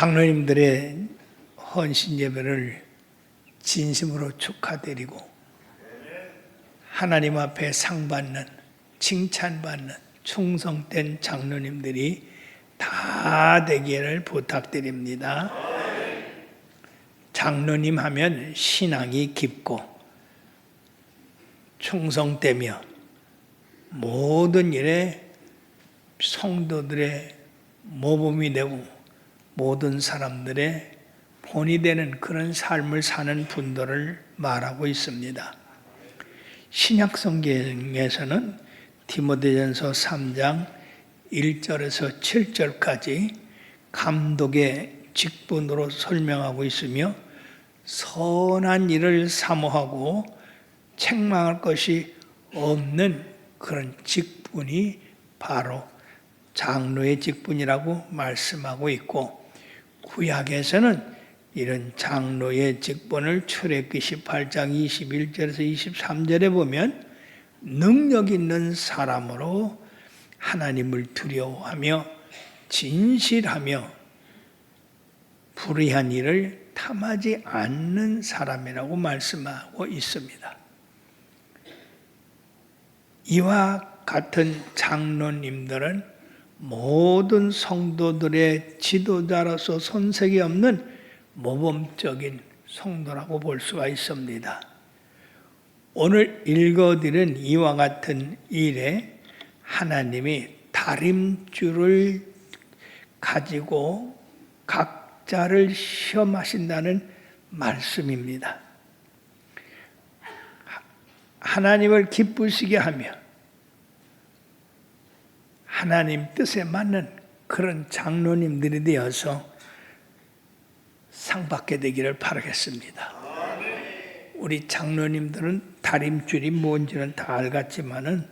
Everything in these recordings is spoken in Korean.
장로님들의 헌신 예배를 진심으로 축하드리고 하나님 앞에 상 받는, 칭찬받는 충성된 장로님들이 다 되기를 부탁드립니다. 장로님 하면 신앙이 깊고 충성되며 모든 일에 성도들의 모범이 되고 모든 사람들의 본이 되는 그런 삶을 사는 분들을 말하고 있습니다. 신약 성경에서는 디모데전서 3장 1절에서 7절까지 감독의 직분으로 설명하고 있으며 선한 일을 사모하고 책망할 것이 없는 그런 직분이 바로 장로의 직분이라고 말씀하고 있고, 구약에서는 이런 장로의 직분을 출애굽기 18장 21절에서 23절에 보면 능력 있는 사람으로 하나님을 두려워하며 진실하며 불의한 일을 탐하지 않는 사람이라고 말씀하고 있습니다. 이와 같은 장로님들은 모든 성도들의 지도자로서 손색이 없는 모범적인 성도라고 볼 수가 있습니다. 오늘 읽어드린 이와 같은 일에 하나님이 다림줄을 가지고 각자를 시험하신다는 말씀입니다. 하나님을 기쁘시게 하며 하나님 뜻에 맞는 그런 장로님들이 되어서 상 받게 되기를 바라겠습니다. 우리 장로님들은 다림줄이 뭔지는 다 알겠지만은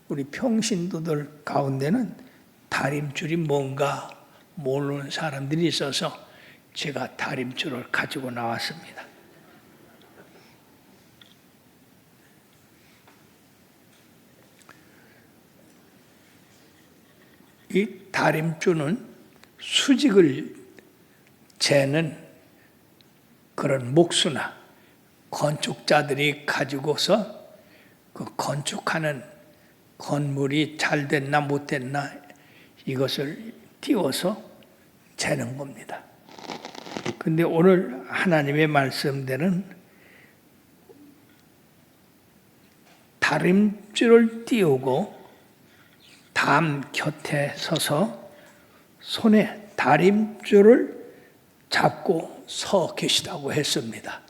우리 평신도들 가운데는 다림줄이 뭔가 모르는 사람들이 있어서 제가 다림줄을 가지고 나왔습니다. 이 다림줄은 수직을 재는 그런 목수나 건축자들이 가지고서 그 건축하는 건물이 잘 됐나 못 됐나 이것을 띄워서 재는 겁니다. 근데 오늘 하나님의 말씀대로는 다림줄을 띄우고 담 곁에 서서 손에 다림줄을 잡고 서 계시다고 했습니다.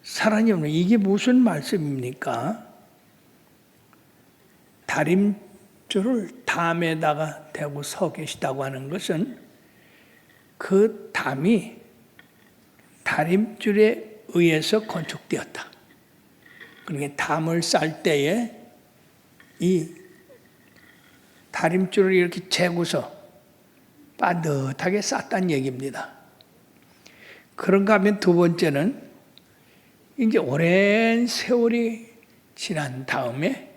사랑이 없는 이게 무슨 말씀입니까? 다림줄을 담에다가 대고 서 계시다고 하는 것은 그 담이 다림줄에 의해서 건축되었다. 그러니까 담을 쌀 때에 이 다림줄을 이렇게 재고서 반듯하게 쌌다는 얘기입니다. 그런가 하면 두 번째는 이제 오랜 세월이 지난 다음에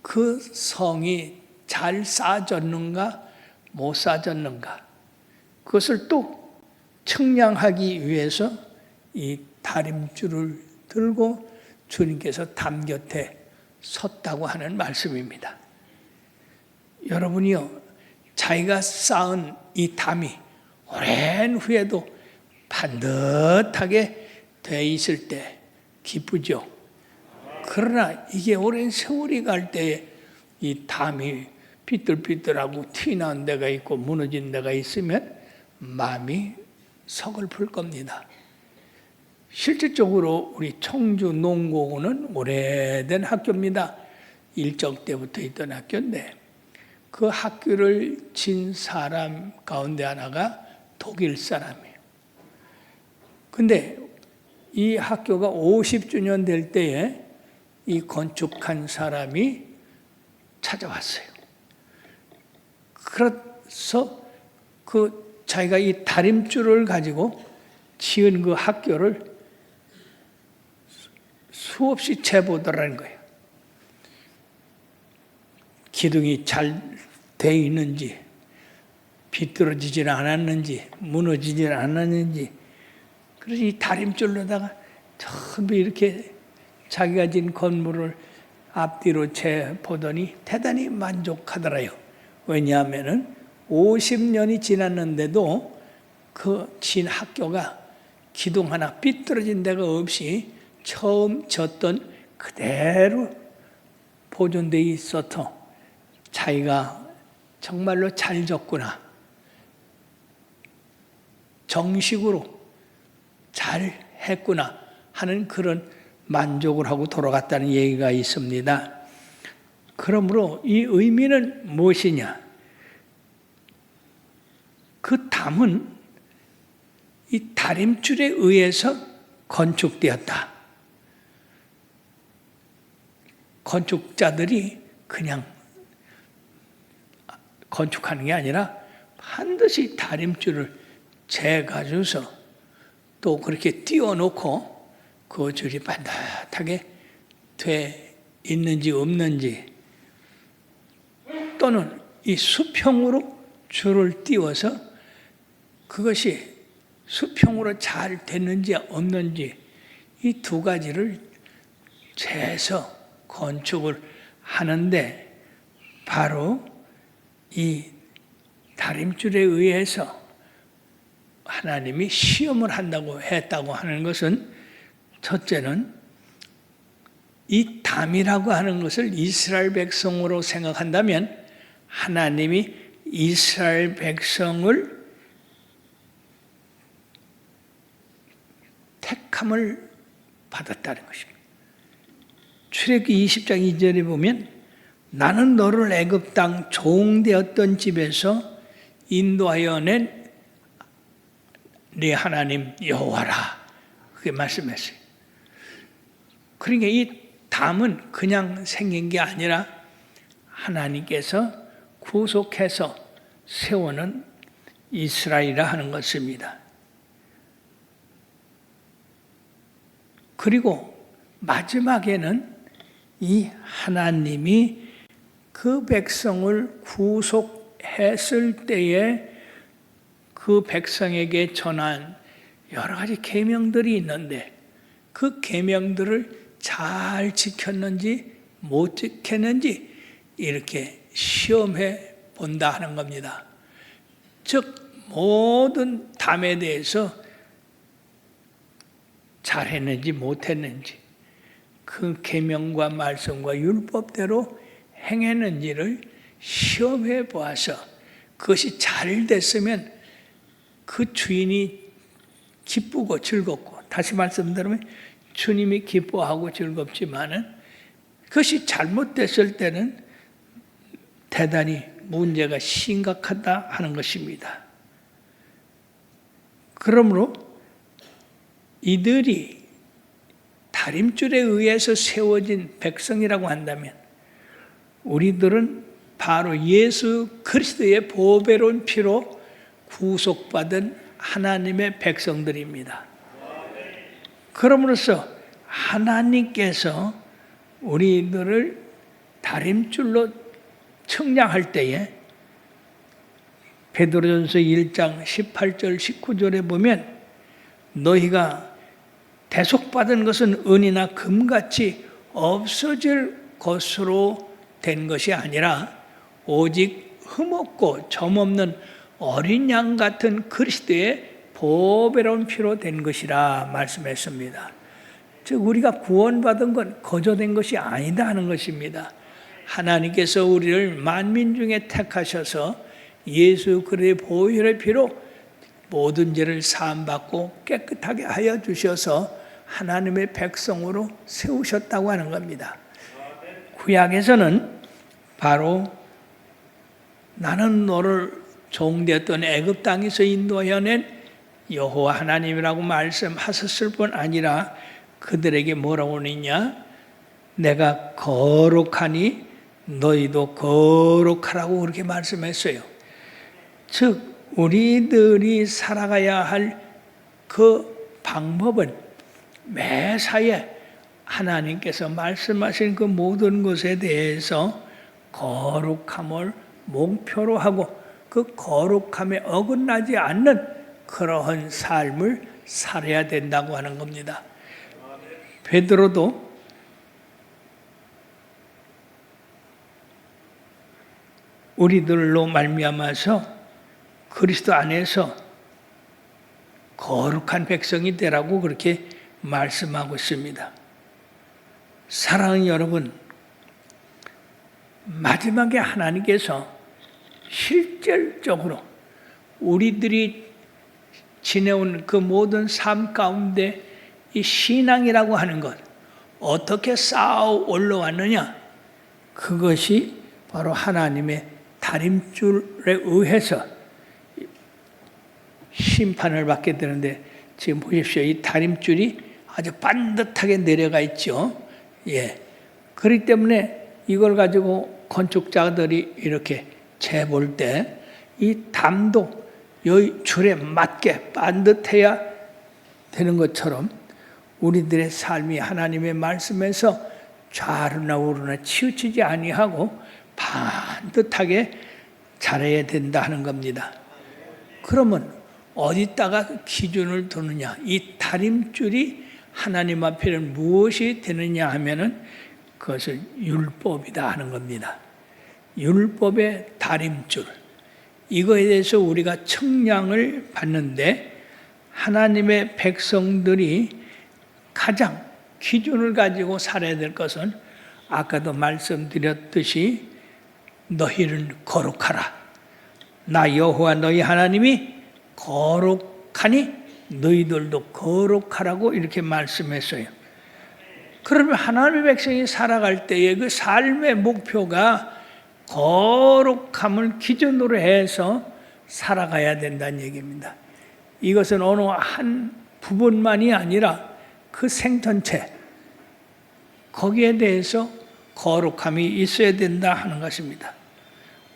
그 성이 잘 쌓아졌는가 못 쌓아졌는가 그것을 또 측량하기 위해서 이 다림줄을 들고 주님께서 담 곁에 섰다고 하는 말씀입니다. 여러분이요, 자기가 쌓은 이 담이 오랜 후에도 반듯하게 돼 있을 때 기쁘죠. 그러나 이게 오랜 세월이 갈 때에 이 담이 삐뚤삐뚤하고 튀난 데가 있고 무너진 데가 있으면 마음이 서글플 겁니다. 실질적으로 우리 청주 농고군은 오래된 학교입니다. 일정 때부터 있던 학교인데 그 학교를 진 사람 가운데 하나가 독일 사람이에요. 근데 이 학교가 50주년 될 때에 이 건축한 사람이 찾아왔어요. 그래서 그 자기가 이 다림줄을 가지고 지은 그 학교를 수없이 재보더라는 거예요. 기둥이 잘 돼 있는지, 비뚤어지질 않았는지 무너지질 않았는지, 그래서 이 다림줄로다가 전부 이렇게 자기가 진 건물을 앞뒤로 보더니 대단히 만족하더라요. 왜냐하면 50년이 지났는데도 그 진 학교가 기둥 하나 삐뚤어진 데가 없이 처음 졌던 그대로 보존되어 있어서 자기가 정말로 잘 졌구나, 정식으로 잘 했구나 하는 그런 만족을 하고 돌아갔다는 얘기가 있습니다. 그러므로 이 의미는 무엇이냐? 그 담은 이 다림줄에 의해서 건축되었다. 건축자들이 그냥 건축하는 게 아니라 반드시 다림줄을 재가져서 또 그렇게 띄워놓고 그 줄이 반듯하게 돼 있는지 없는지, 또는 이 수평으로 줄을 띄워서 그것이 수평으로 잘 됐는지 없는지, 이 두 가지를 재서 건축을 하는데 바로 이 다림줄에 의해서 하나님이 시험을 한다고 했다고 하는 것은, 첫째는 이 담이라고 하는 것을 이스라엘 백성으로 생각한다면 하나님이 이스라엘 백성을 택함을 받았다는 것입니다. 출애굽기 20장 2절에 보면 나는 너를 애굽 땅 종되었던 집에서 인도하여 낸 네 하나님 여호와라, 그렇게 말씀했어요. 그러니까 이 담은 그냥 생긴 게 아니라 하나님께서 구속해서 세우는 이스라엘이라 하는 것입니다. 그리고 마지막에는 이 하나님이 그 백성을 구속했을 때에 그 백성에게 전한 여러 가지 계명들이 있는데 그 계명들을 잘 지켰는지 못 지켰는지 이렇게 시험해 본다 하는 겁니다. 즉 모든 담에 대해서 잘했는지 못했는지, 그 계명과 말씀과 율법대로 행했는지를 시험해 보아서 그것이 잘 됐으면 그 주인이 기쁘고 즐겁고, 다시 말씀드리면 주님이 기뻐하고 즐겁지만은 그것이 잘못됐을 때는 대단히 문제가 심각하다 하는 것입니다. 그러므로 이들이 다림줄에 의해서 세워진 백성이라고 한다면 우리들은 바로 예수 그리스도의 보배로운 피로 구속받은 하나님의 백성들입니다. 그러므로서 하나님께서 우리들을 다림줄로 측량할 때에 베드로전서 1장 18절 19절에 보면 너희가 대속받은 것은 은이나 금같이 없어질 것으로 된 것이 아니라 오직 흠없고 점없는 어린 양 같은 그리스도의 보배로운 피로 된 것이라 말씀했습니다. 즉 우리가 구원받은 건 거저된 것이 아니다 하는 것입니다. 하나님께서 우리를 만민 중에 택하셔서 예수 그리스도의 보혈의 피로 모든 죄를 사함받고 깨끗하게 하여 주셔서 하나님의 백성으로 세우셨다고 하는 겁니다. 구약에서는 바로 나는 너를 종되었던 애굽 땅에서 인도하여 낸 여호와 하나님이라고 말씀하셨을 뿐 아니라 그들에게 뭐라고 하느냐, 내가 거룩하니 너희도 거룩하라고 그렇게 말씀했어요. 즉 우리들이 살아가야 할 그 방법은 매사에 하나님께서 말씀하신 그 모든 것에 대해서 거룩함을 목표로 하고 그 거룩함에 어긋나지 않는 그러한 삶을 살아야 된다고 하는 겁니다. 베드로도 우리들로 말미암아서 그리스도 안에서 거룩한 백성이 되라고 그렇게 말씀하고 있습니다. 사랑하는 여러분, 마지막에 하나님께서 실질적으로 우리들이 지내온 그 모든 삶 가운데 이 신앙이라고 하는 것 어떻게 쌓아 올라왔느냐, 그것이 바로 하나님의 다림줄에 의해서 심판을 받게 되는데, 지금 보십시오. 이 다림줄이 아주 반듯하게 내려가 있죠. 예. 그렇기 때문에 이걸 가지고 건축자들이 이렇게 재볼 때 이 담도 이 줄에 맞게 반듯해야 되는 것처럼 우리들의 삶이 하나님의 말씀에서 좌르나 우르나 치우치지 아니하고 반듯하게 자라야 된다 하는 겁니다. 그러면 어디다가 기준을 두느냐? 이 다림줄이 하나님 앞에는 무엇이 되느냐 하면은 그것은 율법이다 하는 겁니다. 율법의 다림줄. 이거에 대해서 우리가 청량을 받는데, 하나님의 백성들이 가장 기준을 가지고 살아야 될 것은 아까도 말씀드렸듯이 너희는 거룩하라. 나 여호와 너희 하나님이 거룩하니 너희들도 거룩하라고 이렇게 말씀했어요. 그러면 하나님의 백성이 살아갈 때의 그 삶의 목표가 거룩함을 기준으로 해서 살아가야 된다는 얘기입니다. 이것은 어느 한 부분만이 아니라 그 생전체, 거기에 대해서 거룩함이 있어야 된다 하는 것입니다.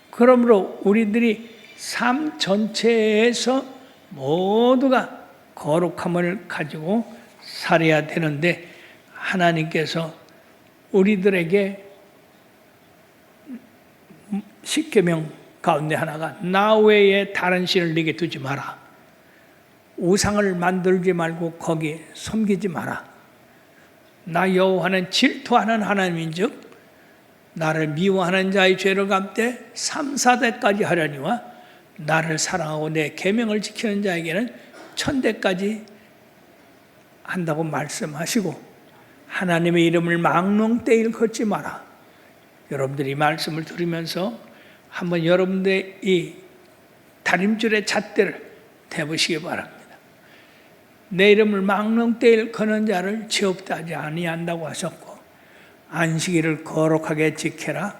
그러므로 우리들이 삶 전체에서 모두가 거룩함을 가지고 살아야 되는데, 하나님께서 우리들에게 십계명 가운데 하나가 나 외에 다른 신을 네게 두지 마라. 우상을 만들지 말고 거기 섬기지 마라. 나 여호와는 질투하는 하나님인즉 나를 미워하는 자의 죄를 갚되 3, 4대까지 하려니와 나를 사랑하고 내 계명을 지키는 자에게는 1000대까지 한다고 말씀하시고, 하나님의 이름을 망령되 일컫지 마라. 여러분들이 말씀을 들으면서 한번 여러분들의 이 다림줄의 잣대를 대보시기 바랍니다. 내 이름을 망령되 일컫는 자를 취업하지 아니한다고 하셨고, 안식일을 거룩하게 지켜라.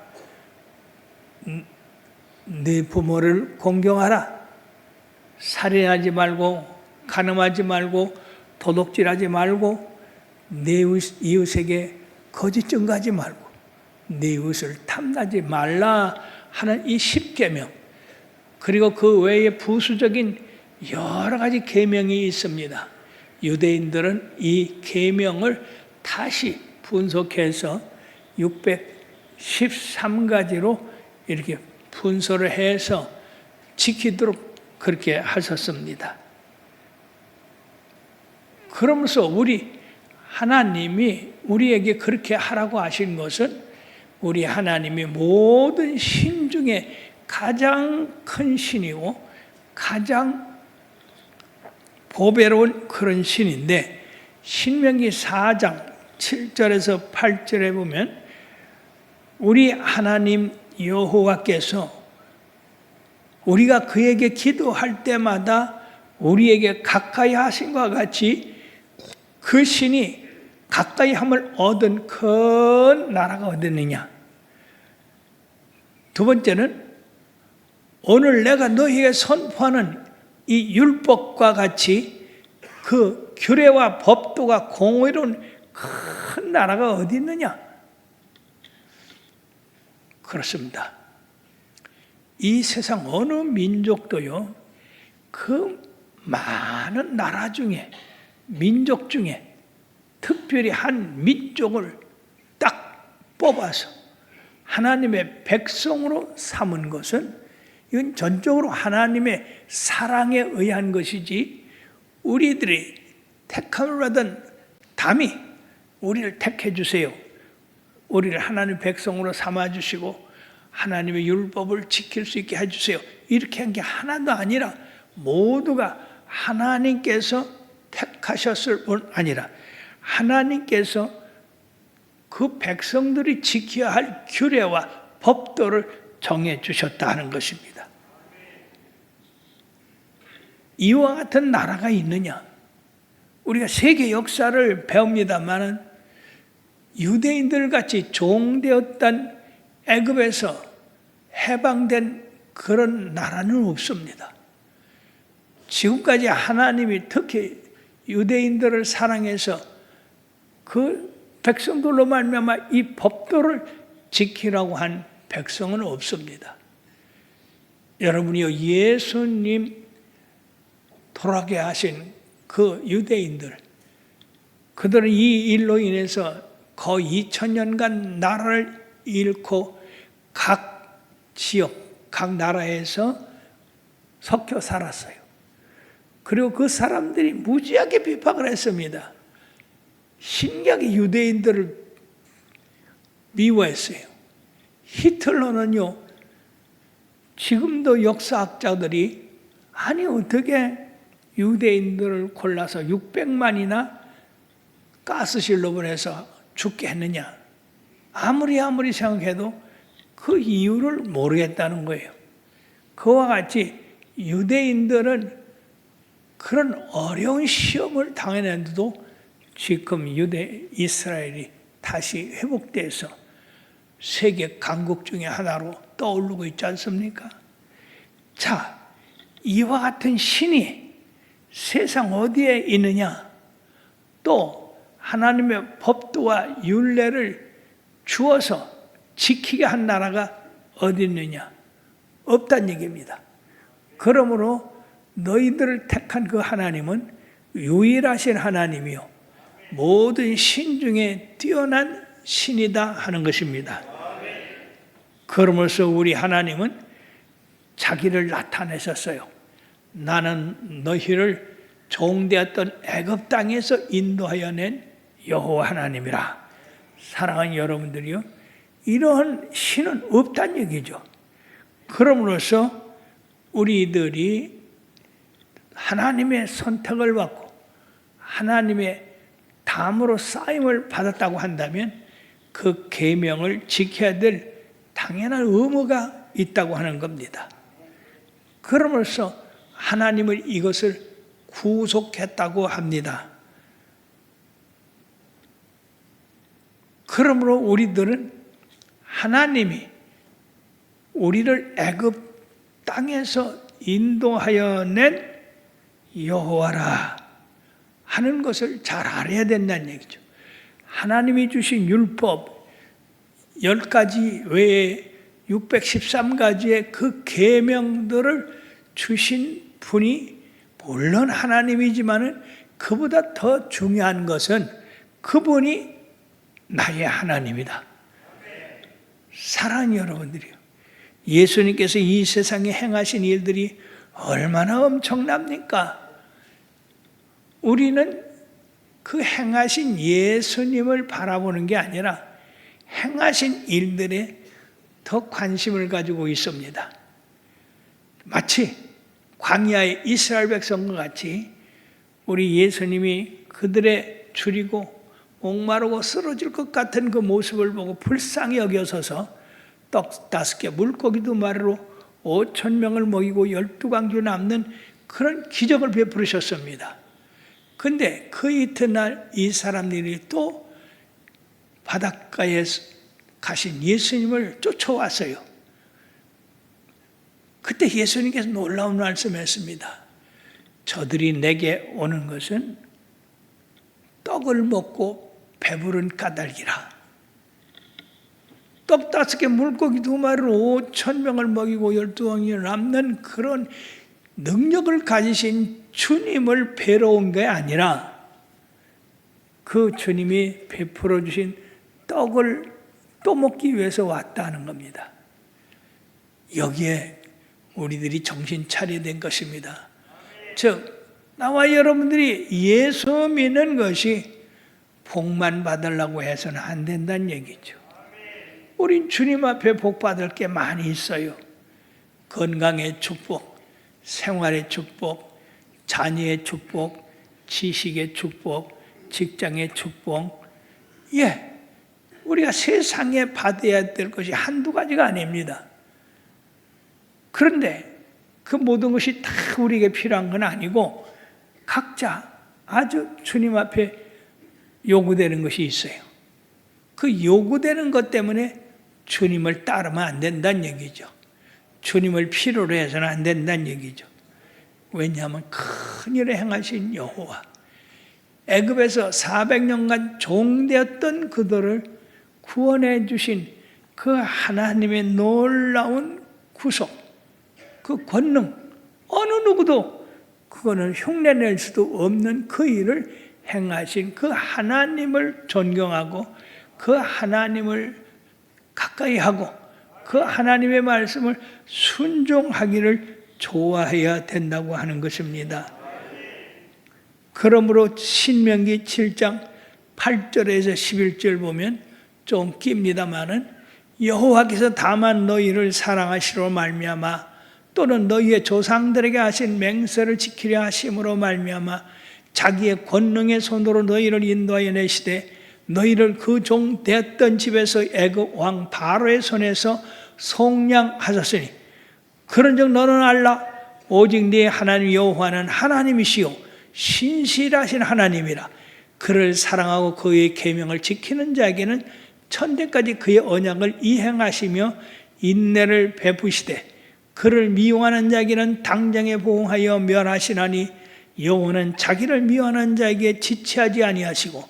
네 부모를 공경하라. 살인하지 말고, 간음하지 말고, 도둑질하지 말고, 내 이웃에게 거짓 증거하지 말고, 내 이웃을 탐나지 말라 하는 이 10계명, 그리고 그 외에 부수적인 여러 가지 계명이 있습니다. 유대인들은 이 계명을 다시 분석해서 613가지로 이렇게 분석을 해서 지키도록 그렇게 하셨습니다. 그러면서 하나님이 우리에게 그렇게 하라고 하신 것은 우리 하나님이 모든 신 중에 가장 큰 신이고 가장 보배로운 그런 신인데, 신명기 4장 7절에서 8절에 보면 우리 하나님 여호와께서 우리가 그에게 기도할 때마다 우리에게 가까이 하신 것과 같이 그 신이 가까이 함을 얻은 큰 나라가 어딨느냐. 두 번째는 오늘 내가 너희에게 선포하는 이 율법과 같이 그 규례와 법도가 공의로운 큰 나라가 어디 있느냐. 그렇습니다. 이 세상 어느 민족도요, 그 많은 나라 중에, 민족 중에 특별히 한 민족을 딱 뽑아서 하나님의 백성으로 삼은 것은 이건 전적으로 하나님의 사랑에 의한 것이지 우리들이 택함을 받은 담이 우리를 택해 주세요. 우리를 하나님의 백성으로 삼아주시고 하나님의 율법을 지킬 수 있게 해주세요. 이렇게 한 게 하나도 아니라 모두가 하나님께서 택하셨을 뿐 아니라 하나님께서 그 백성들이 지켜야 할 규례와 법도를 정해 주셨다는 것입니다. 이와 같은 나라가 있느냐? 우리가 세계 역사를 배웁니다마는 유대인들 같이 종되었던 애굽에서 해방된 그런 나라는 없습니다. 지금까지 하나님이 특히 유대인들을 사랑해서 그 백성들로 말미암아 이 법도를 지키라고 한 백성은 없습니다. 여러분이요, 예수님 돌아가게 하신 그 유대인들, 그들은 이 일로 인해서 거의 2000년간 나라를 잃고 각 지역, 각 나라에서 섞여 살았어요. 그리고 그 사람들이 무지하게 비판을 했습니다. 신기하게 유대인들을 미워했어요. 히틀러는요, 지금도 역사학자들이 아니 어떻게 유대인들을 골라서 600만이나 가스실로 보내서 죽게 했느냐. 아무리 생각해도 그 이유를 모르겠다는 거예요. 그와 같이 유대인들은 그런 어려운 시험을 당해낸데도 지금 이스라엘이 다시 회복돼서 세계 강국 중에 하나로 떠오르고 있지 않습니까? 자, 이와 같은 신이 세상 어디에 있느냐? 또 하나님의 법도와 율례를 주어서 지키게 한 나라가 어디 있느냐? 없단 얘기입니다. 그러므로 너희들을 택한 그 하나님은 유일하신 하나님이요 모든 신 중에 뛰어난 신이다 하는 것입니다. 그러면서 우리 하나님은 자기를 나타내셨어요. 나는 너희를 종되었던 애굽 땅에서 인도하여 낸 여호와 하나님이라. 사랑하는 여러분들이요, 이러한 신은 없단 얘기죠. 그러므로서 우리들이 하나님의 선택을 받고 하나님의 담으로 쌓임을 받았다고 한다면 그 계명을 지켜야 될 당연한 의무가 있다고 하는 겁니다. 그러면서 하나님은 이것을 구속했다고 합니다. 그러므로 우리들은 하나님이 우리를 애굽 땅에서 인도하여 낸 여호와라 하는 것을 잘 알아야 된다는 얘기죠. 하나님이 주신 율법 10가지 외에 613가지의 그 계명들을 주신 분이 물론 하나님이지만은 그보다 더 중요한 것은 그분이 나의 하나님이다. 사랑하는 여러분들이요, 예수님께서 이 세상에 행하신 일들이 얼마나 엄청납니까? 우리는 그 행하신 예수님을 바라보는 게 아니라 행하신 일들에 더 관심을 가지고 있습니다. 마치 광야의 이스라엘 백성과 같이 우리 예수님이 그들의 줄이고 목마르고 쓰러질 것 같은 그 모습을 보고 불쌍히 여겨서서 떡 5개 물고기 2마리로 5,000명을 먹이고 12광주 남는 그런 기적을 베풀으셨습니다. 근데 그 이튿날 이 사람들이 또 바닷가에 가신 예수님을 쫓아왔어요. 그때 예수님께서 놀라운 말씀을 했습니다. 저들이 내게 오는 것은 떡을 먹고 배부른 까닭이라. 떡 5개 물고기 2마리로 5,000명을 먹이고 12광주를 남는 그런 능력을 가지신 주님을 뵈러 온 게 아니라 그 주님이 베풀어 주신 떡을 또 먹기 위해서 왔다는 겁니다. 여기에 우리들이 정신 차려야 된 것입니다. 즉 나와 여러분들이 예수 믿는 것이 복만 받으려고 해서는 안 된다는 얘기죠. 우린 주님 앞에 복 받을 게 많이 있어요. 건강의 축복, 생활의 축복, 자녀의 축복, 지식의 축복, 직장의 축복. 우리가 세상에 받아야 될 것이 한두 가지가 아닙니다. 그런데 그 모든 것이 다 우리에게 필요한 건 아니고 각자 아주 주님 앞에 요구되는 것이 있어요. 그 요구되는 것 때문에 주님을 따르면 안 된다는 얘기죠. 주님을 필요로 해서는 안 된다는 얘기죠. 왜냐하면 큰 일을 행하신 여호와, 애굽에서 400년간 종되었던 그들을 구원해 주신 그 하나님의 놀라운 구속, 그 권능, 어느 누구도 그거는 흉내낼 수도 없는 그 일을 행하신 그 하나님을 존경하고 그 하나님을 가까이 하고 그 하나님의 말씀을 순종하기를 좋아해야 된다고 하는 것입니다. 그러므로 신명기 7장 8절에서 11절 보면 좀 깁니다마는 여호와께서 다만 너희를 사랑하시로 말미암아 또는 너희의 조상들에게 하신 맹세를 지키려 하심으로 말미암아 자기의 권능의 손으로 너희를 인도하여 내시되 너희를 그 종 되었던 집에서 애굽 왕 바로의 손에서 속량하셨으니 그런즉 너는 알라 오직 네 하나님 여호와는 하나님이시요 신실하신 하나님이라. 그를 사랑하고 그의 계명을 지키는 자에게는 천대까지 그의 언약을 이행하시며 인내를 베푸시되 그를 미워하는 자에게는 당장에 보응하여 멸하시나니 여호와는 자기를 미워하는 자에게 지체하지 아니하시고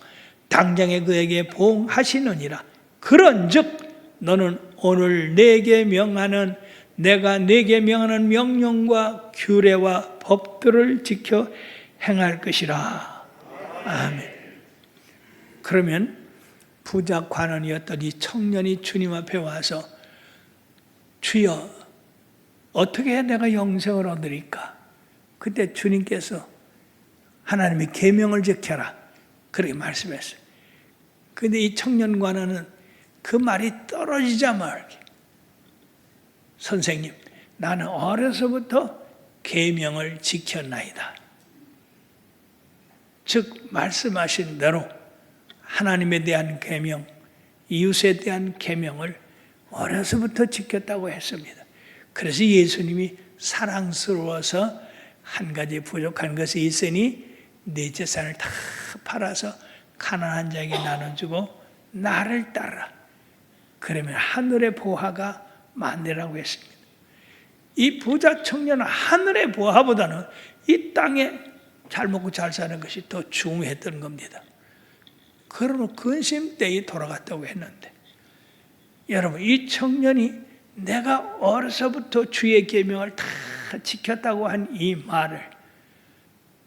당장에 그에게 보응하시느니라. 그런즉 너는 오늘 내가 내게 명하는 명령과 규례와 법들을 지켜 행할 것이라. 아멘. 그러면 부자 관원이었던 이 청년이 주님 앞에 와서 주여 어떻게 내가 영생을 얻으리까? 그때 주님께서 하나님의 계명을 지켜라 그렇게 말씀했어요. 그런데 이 청년 관원은 그 말이 떨어지자 말게 선생님 나는 어려서부터 계명을 지켰나이다. 즉 말씀하신 대로 하나님에 대한 계명, 이웃에 대한 계명을 어려서부터 지켰다고 했습니다. 그래서 예수님이 사랑스러워서 한 가지 부족한 것이 있으니 네 재산을 다 팔아서 가난한 자에게 나눠주고 나를 따라. 그러면 하늘의 보화가 많으라고 했습니다. 이 부자 청년은 하늘의 보화보다는 이 땅에 잘 먹고 잘 사는 것이 더 중요했던 겁니다. 그러므로 근심때에 돌아갔다고 했는데 여러분 이 청년이 내가 어려서부터 주의 계명을 다 지켰다고 한 이 말을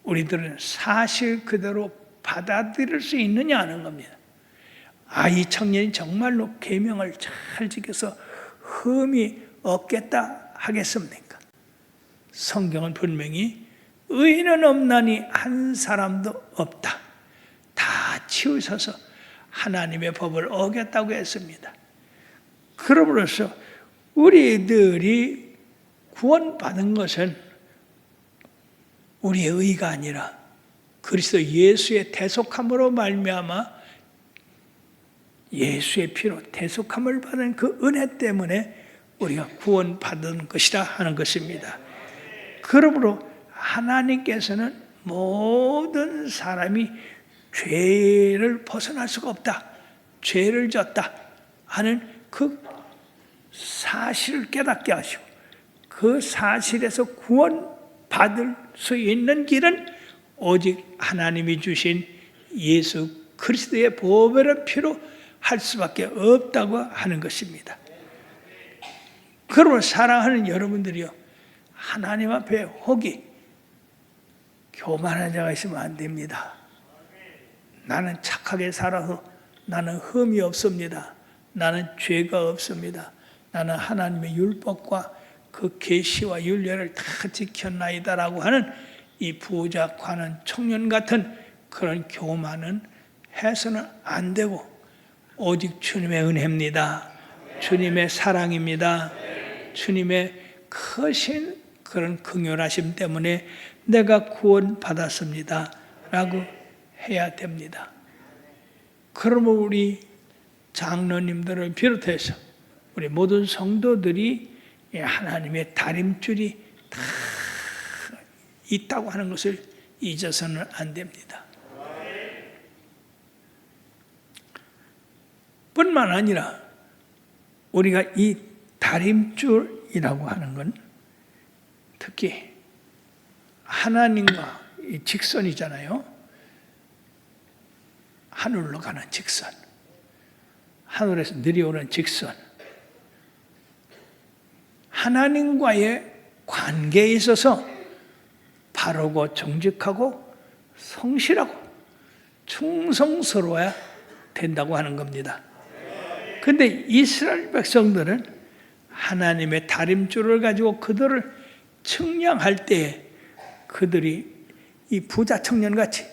우리들은 사실 그대로 받아들일 수 있느냐 하는 겁니다. 이 청년이 정말로 계명을 잘 지켜서 흠이 없겠다 하겠습니까? 성경은 분명히 의인은 없나니 한 사람도 없다. 다 치우셔서 하나님의 법을 어겼다고 했습니다. 그러므로서 우리들이 구원받은 것은 우리의 의가 아니라 그리스도 예수의 대속함으로 말미암아 예수의 피로 대속함을 받은 그 은혜 때문에 우리가 구원받은 것이라 하는 것입니다. 그러므로 하나님께서는 모든 사람이 죄를 벗어날 수가 없다. 죄를 졌다 하는 그 사실을 깨닫게 하시고 그 사실에서 구원받을 수 있는 길은 오직 하나님이 주신 예수 그리스도의 보배를 피로 할 수밖에 없다고 하는 것입니다. 그러므로 사랑하는 여러분들이요, 하나님 앞에 혹이 교만한 자가 있으면 안 됩니다. 나는 착하게 살아서 나는 흠이 없습니다. 나는 죄가 없습니다. 나는 하나님의 율법과 그 계시와 율례를 다 지켰나이다라고 하는 이 부자 관원 청년 같은 그런 교만은 해서는 안 되고 오직 주님의 은혜입니다. 주님의 사랑입니다. 주님의 크신 그런 긍휼하심 때문에 내가 구원받았습니다 라고 해야 됩니다. 그러면 우리 장로님들을 비롯해서 우리 모든 성도들이 하나님의 다림줄이 다 있다고 하는 것을 잊어서는 안 됩니다. 뿐만 아니라 우리가 이 다림줄이라고 하는 건 특히 하나님과 이 직선이잖아요. 하늘로 가는 직선, 하늘에서 내려오는 직선, 하나님과의 관계에 있어서 바르고 정직하고 성실하고 충성스러워야 된다고 하는 겁니다. 그런데 이스라엘 백성들은 하나님의 다림줄을 가지고 그들을 측량할 때 그들이 이 부자 청년같이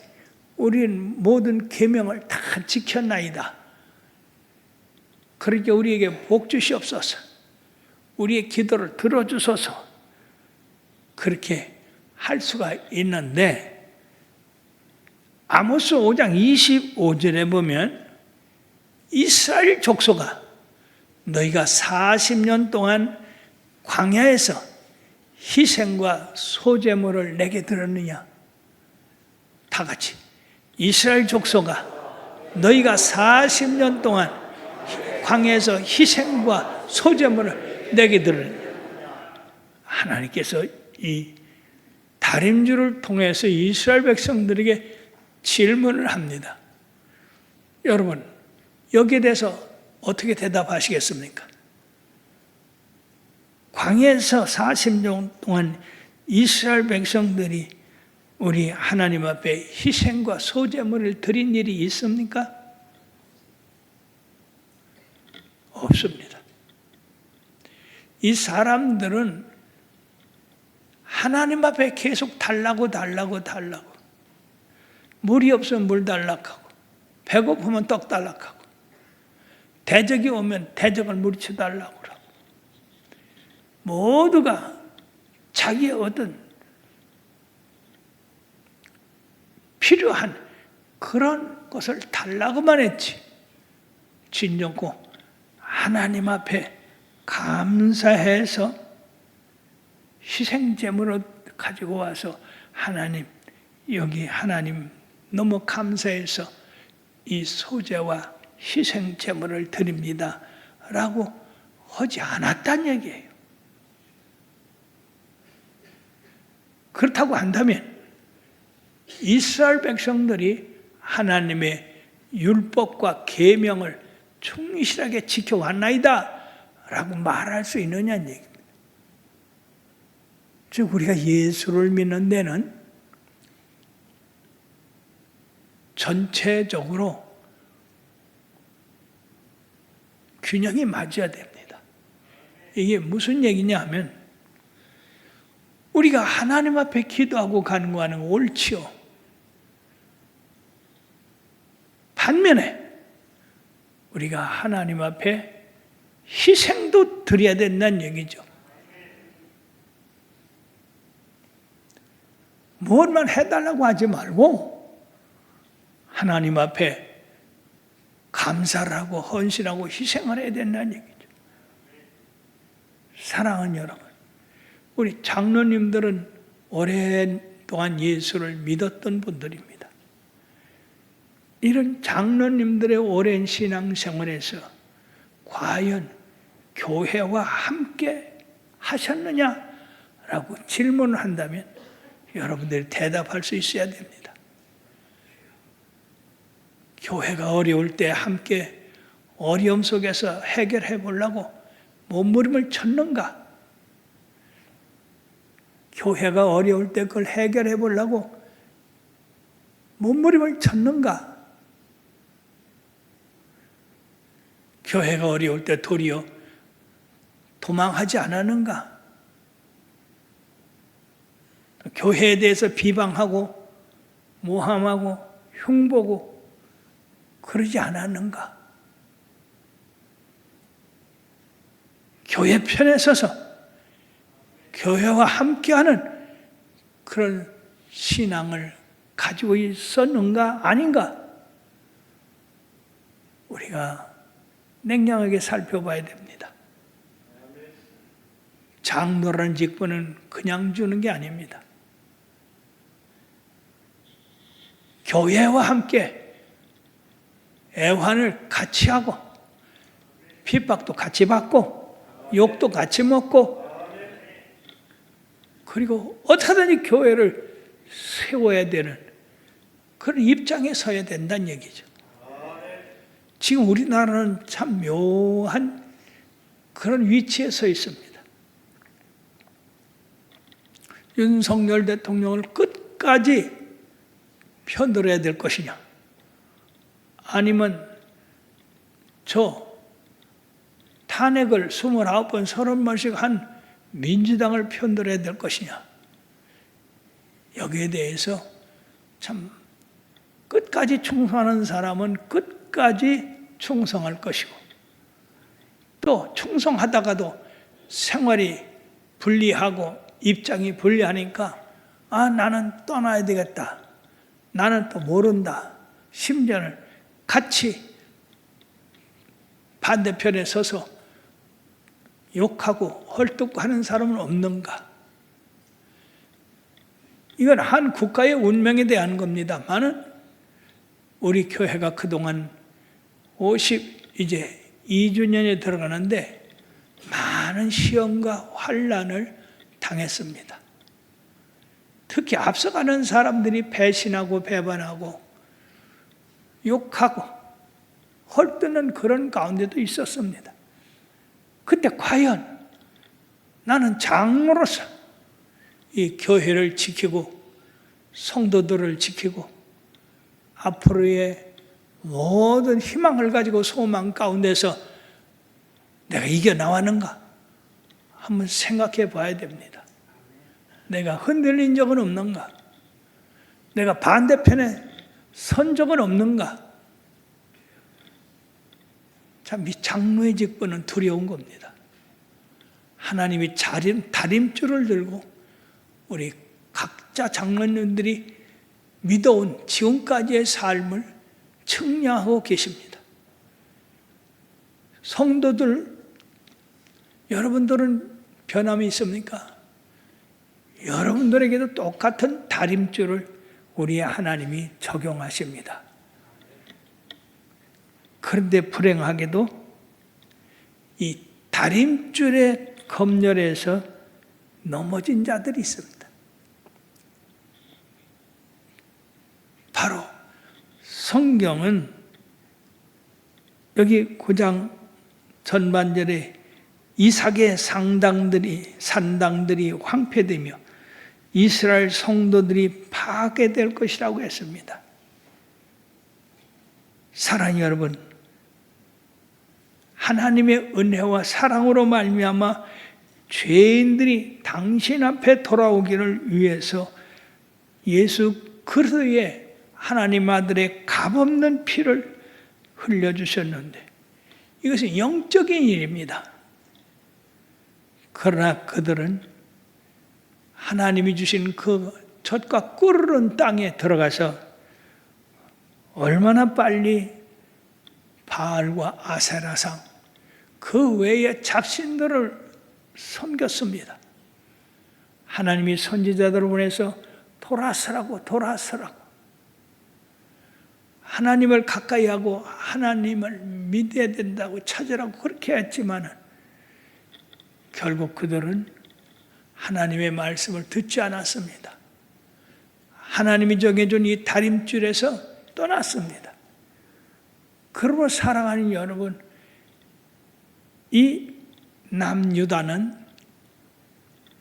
우리는 모든 계명을 다 지켰나이다. 그러니까 우리에게 복 주시옵소서. 우리의 기도를 들어주소서. 그렇게 할 수가 있는데 아모스 5장 25절에 보면 이스라엘 족속아 너희가 40년 동안 광야에서 희생과 소제물을 내게 드렸느냐? 다 같이 이스라엘 족속아 너희가 40년 동안 광야에서 희생과 소제물을 내게 드렸느냐? 하나님께서 이 다림줄을 통해서 이스라엘 백성들에게 질문을 합니다. 여러분 여기에 대해서 어떻게 대답하시겠습니까? 광야에서 40년 동안 이스라엘 백성들이 우리 하나님 앞에 희생과 소제물을 드린 일이 있습니까? 없습니다. 이 사람들은 하나님 앞에 계속 달라고 물이 없으면 물 달라고 배고프면 떡 달라고 대적이 오면 대적을 물리쳐 달라고 그러고 모두가 자기의 어떤 필요한 그런 것을 달라고만 했지 진정고 하나님 앞에 감사해서 희생제물을 가지고 와서 하나님 여기 하나님 너무 감사해서 이 소제와 희생제물을 드립니다 라고 하지 않았다는 얘기예요. 그렇다고 한다면 이스라엘 백성들이 하나님의 율법과 계명을 충실하게 지켜왔나이다 라고 말할 수 있느냐는 얘기입니다. 즉 우리가 예수를 믿는 데는 전체적으로 균형이 맞아야 됩니다. 이게 무슨 얘기냐 하면 우리가 하나님 앞에 기도하고 간구하는 건 옳지요. 반면에 우리가 하나님 앞에 희생도 드려야 된다는 얘기죠. 무엇만 해달라고 하지 말고 하나님 앞에 감사를 하고 헌신하고 희생을 해야 된다는 얘기죠. 사랑하는 여러분, 우리 장로님들은 오랜동안 예수를 믿었던 분들입니다. 이런 장로님들의 오랜 신앙생활에서 과연 교회와 함께 하셨느냐라고 질문을 한다면 여러분들이 대답할 수 있어야 됩니다. 교회가 어려울 때 함께 어려움 속에서 해결해 보려고 몸부림을 쳤는가? 교회가 어려울 때 그걸 해결해 보려고 몸부림을 쳤는가? 교회가 어려울 때 도리어 도망하지 않았는가? 교회에 대해서 비방하고 모함하고 흉보고 그러지 않았는가? 교회 편에 서서 교회와 함께하는 그런 신앙을 가지고 있었는가 아닌가? 우리가 냉정하게 살펴봐야 됩니다. 장로라는 직분은 그냥 주는 게 아닙니다. 교회와 함께 애환을 같이 하고 핍박도 같이 받고 욕도 같이 먹고 그리고 어떻게든지 교회를 세워야 되는 그런 입장에 서야 된다는 얘기죠. 지금 우리나라는 참 묘한 그런 위치에 서 있습니다. 윤석열 대통령을 끝까지 편들어야 될 것이냐, 아니면 저 탄핵을 29번, 30번씩 한 민주당을 편들어야 될 것이냐, 여기에 대해서 참 끝까지 충성하는 사람은 끝까지 충성할 것이고, 또 충성하다가도 생활이 불리하고 입장이 불리하니까 나는 떠나야 되겠다, 나는 또 모른다, 심지어는 같이 반대편에 서서 욕하고 헐뜯고 하는 사람은 없는가? 이건 한 국가의 운명에 대한 겁니다만은 우리 교회가 그동안 52주년에 들어가는데 많은 시험과 환난을 당했습니다. 특히 앞서가는 사람들이 배신하고 배반하고 욕하고 헐뜯는 그런 가운데도 있었습니다. 그때 과연 나는 장로로서 이 교회를 지키고 성도들을 지키고 앞으로의 모든 희망을 가지고 소망 가운데서 내가 이겨나왔는가? 한번 생각해 봐야 됩니다. 내가 흔들린 적은 없는가? 내가 반대편에 선 적은 없는가? 참, 이 장로의 직분은 두려운 겁니다. 하나님이 다림줄을 들고 우리 각자 장로님들이 믿어온 지금까지의 삶을 측량하고 계십니다. 성도들, 여러분들은 변함이 있습니까? 여러분들에게도 똑같은 다림줄을 우리의 하나님이 적용하십니다. 그런데 불행하게도 이 다림줄의 검열에서 넘어진 자들이 있습니다. 바로 성경은 여기 9장 전반절에 이삭의 산당들이 황폐되며 이스라엘 성도들이 파괴될 것이라고 했습니다. 사랑하는 여러분, 하나님의 은혜와 사랑으로 말미암아 죄인들이 당신 앞에 돌아오기를 위해서 예수 그리스도의 하나님 아들의 값없는 피를 흘려주셨는데 이것은 영적인 일입니다. 그러나 그들은 하나님이 주신 그 젖과 꿀은 땅에 들어가서 얼마나 빨리 바알과 아세라상 그 외의 작신들을 섬겼습니다. 하나님이 선지자들을 보내서 돌아서라고 하나님을 가까이 하고 하나님을 믿어야 된다고 찾으라고 그렇게 했지만 결국 그들은 하나님의 말씀을 듣지 않았습니다. 하나님이 정해준 이 다림줄에서 떠났습니다. 그러므로 사랑하는 여러분, 이 남유다는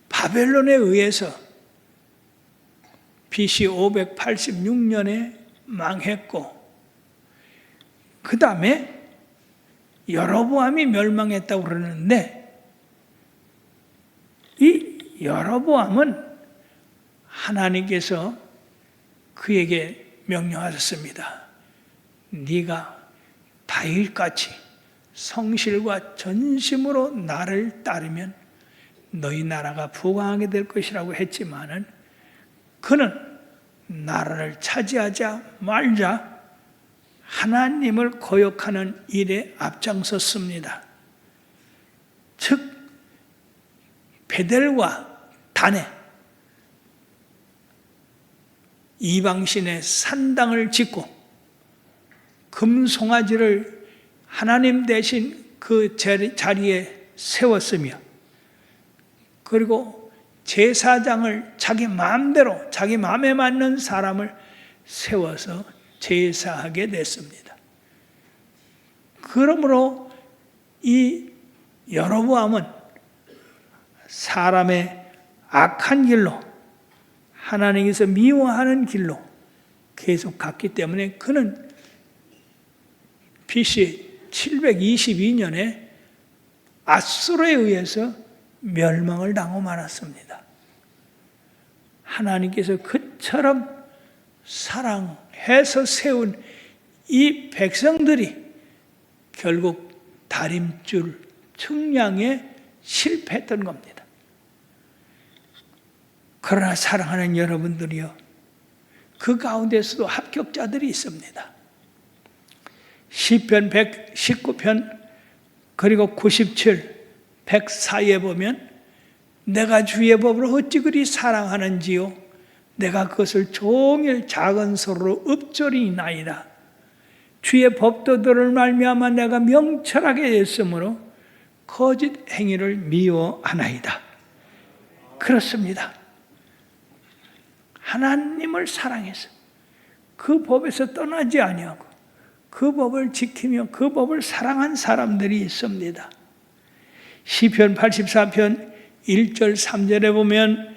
바벨론에 의해서 BC 586년에 망했고 그 다음에 여로보암이 멸망했다고 그러는데 이 여로보암은 하나님께서 그에게 명령하셨습니다. 네가 다윗같이 성실과 전심으로 나를 따르면 너희 나라가 부강하게 될 것이라고 했지만은 그는 나라를 차지하자 말자 하나님을 거역하는 일에 앞장섰습니다. 즉 베델과 단에 이방신의 산당을 짓고 금송아지를 하나님 대신 그 자리에 세웠으며, 그리고 제사장을 자기 마음대로 자기 마음에 맞는 사람을 세워서 제사하게 됐습니다. 그러므로 이 여로보암은 사람의 악한 길로, 하나님께서 미워하는 길로 계속 갔기 때문에 그는 BC 722년에 아수르에 의해서 멸망을 당하고 말았습니다. 하나님께서 그처럼 사랑해서 세운 이 백성들이 결국 다림줄 측량에 실패했던 겁니다. 그러나 사랑하는 여러분들이요, 그 가운데서도 합격자들이 있습니다. 시편 119편 그리고 97, 104에 보면 내가 주의 법을 어찌 그리 사랑하는지요, 내가 그것을 종일 작은 소리로 읊조리나이다. 주의 법도들을 말미암아 내가 명철하게 했으므로 거짓 행위를 미워하나이다. 그렇습니다. 하나님을 사랑해서 그 법에서 떠나지 아니하고 그 법을 지키며 그 법을 사랑한 사람들이 있습니다. 시편 84편 1절 3절에 보면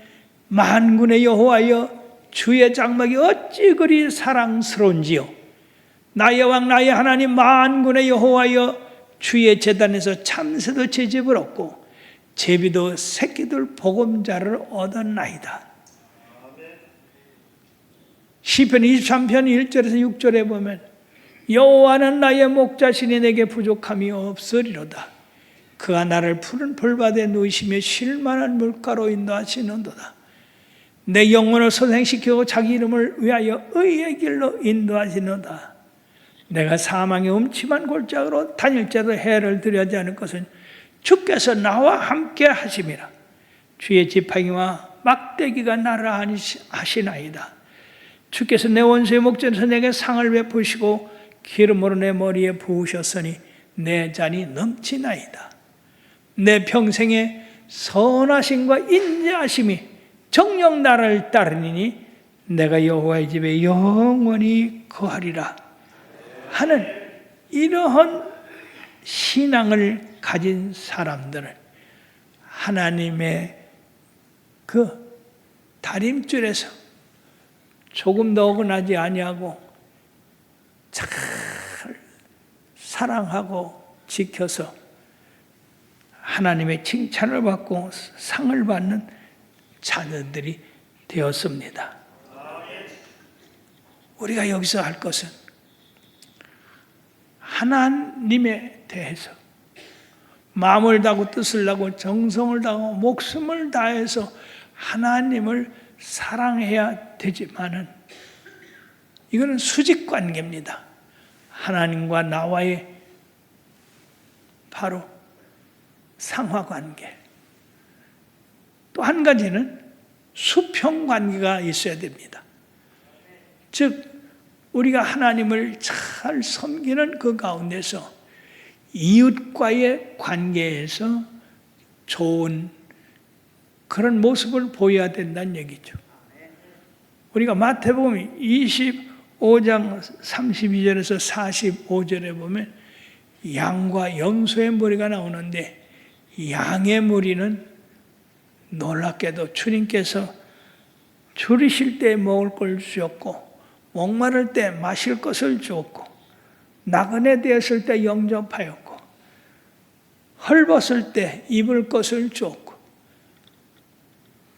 만군의 여호와여 주의 장막이 어찌 그리 사랑스러운지요, 나의 왕 나의 하나님 만군의 여호와여 주의 제단에서 참새도 채집을 얻고 제비도 새끼들 보금자를 얻었나이다. 시편 23편 1절에서 6절에 보면 여호와는 나의 목자시니 내게 부족함이 없으리로다. 그가 나를 푸른 풀밭에 누이시며 쉴만한 물가로 인도하시는도다. 내 영혼을 소생시키고 자기 이름을 위하여 의의 길로 인도하시는도다. 내가 사망의 음침한 골짜기로 다닐지라도 해를 두려워하지 않을 것은 주께서 나와 함께 하심이라. 주의 지팡이와 막대기가 나를 하시나이다. 주께서 내 원수의 목전에서 내게 상을 베푸시고 기름으로 내 머리에 부으셨으니 내 잔이 넘치나이다. 내 평생에 선하심과 인자하심이 정녕 나를 따르니 내가 여호와의 집에 영원히 거하리라 하는 이러한 신앙을 가진 사람들은 하나님의 그 다림줄에서 조금 더 어긋나지 아니하고 잘 사랑하고 지켜서 하나님의 칭찬을 받고 상을 받는 자녀들이 되었습니다. 우리가 여기서 할 것은 하나님에 대해서 마음을 다하고 뜻을 다하고 정성을 다하고 목숨을 다해서 하나님을 사랑해야 되지만은 이거는 수직관계입니다. 하나님과 나와의 바로 상하관계. 또 한 가지는 수평관계가 있어야 됩니다. 즉 우리가 하나님을 잘 섬기는 그 가운데서 이웃과의 관계에서 좋은 그런 모습을 보여야 된다는 얘기죠. 우리가 마태복음 25장 32절에서 45절에 보면 양과 염소의 무리가 나오는데 양의 무리는 놀랍게도 주님께서 줄이실 때 먹을 걸 주었고 목마를 때 마실 것을 주었고 나그네 되었을 때 영접하였고 헐벗을 때 입을 것을 주었고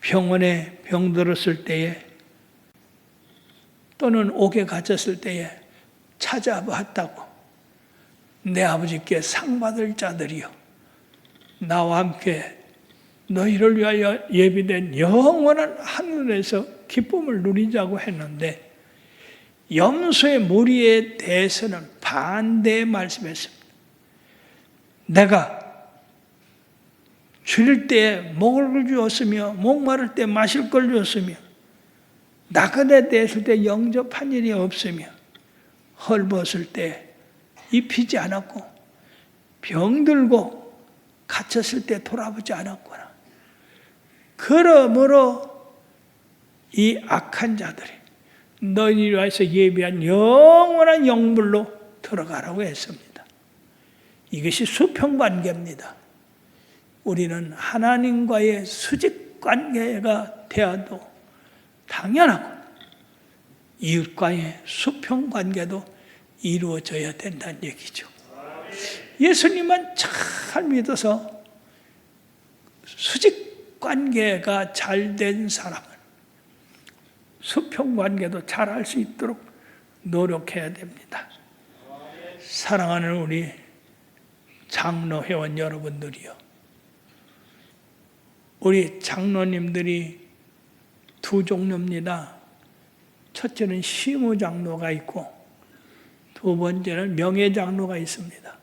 병원에 병들었을 때에 또는 옥에 갇혔을 때에 찾아봤다고 내 아버지께 상 받을 자들이여 나와 함께 너희를 위하여 예비된 영원한 하늘에서 기쁨을 누리자고 했는데 염소의 무리에 대해서는 반대의 말씀했습니다. 내가 줄일 때 먹을 걸 주었으며 목마를 때 마실 걸 주었으며 나그네 되었을 때 영접한 일이 없으며 헐벗을 때 입히지 않았고 병들고 갇혔을 때 돌아보지 않았구나. 그러므로 이 악한 자들이 너희를 위해서 예비한 영원한 영물로 들어가라고 했습니다. 이것이 수평관계입니다. 우리는 하나님과의 수직관계가 되어도 당연하고 이웃과의 수평관계도 이루어져야 된다는 얘기죠. 예수님만 잘 믿어서 수직관계가 잘 된 사람은 수평관계도 잘 할 수 있도록 노력해야 됩니다. 사랑하는 우리 장로 회원 여러분들이요. 우리 장로님들이 두 종류입니다. 첫째는 시무장로가 있고 두 번째는 명예장로가 있습니다.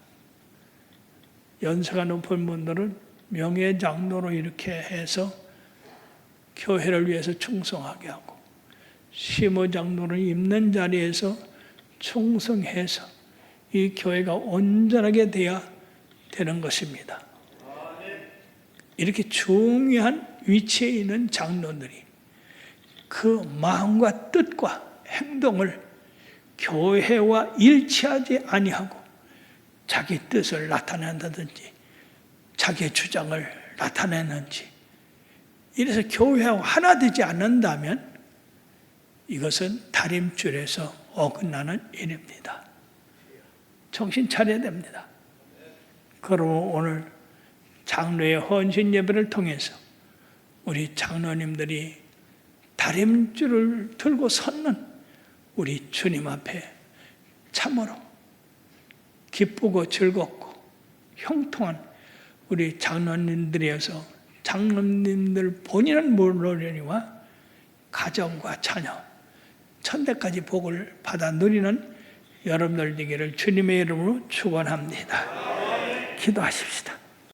연세가 높은 분들은 명예장로로 이렇게 해서 교회를 위해서 충성하게 하고 시무장로를 입는 자리에서 충성해서 이 교회가 온전하게 돼야 되는 것입니다. 이렇게 중요한 위치에 있는 장로들이 그 마음과 뜻과 행동을 교회와 일치하지 아니하고 자기 뜻을 나타낸다든지 자기의 주장을 나타내는지 이래서 교회하고 하나 되지 않는다면 이것은 다림줄에서 어긋나는 일입니다. 정신 차려야 됩니다. 그러므로 오늘 장로의 헌신 예배를 통해서 우리 장로님들이 다림줄을 들고 섰는 우리 주님 앞에 참으로 기쁘고 즐겁고 형통한 우리 장로님들이어서 장로님들 본인은 물론이와 가정과 자녀, 천대까지 복을 받아 누리는 여러분들 되기를 주님의 이름으로 축원합니다. 기도하십시다.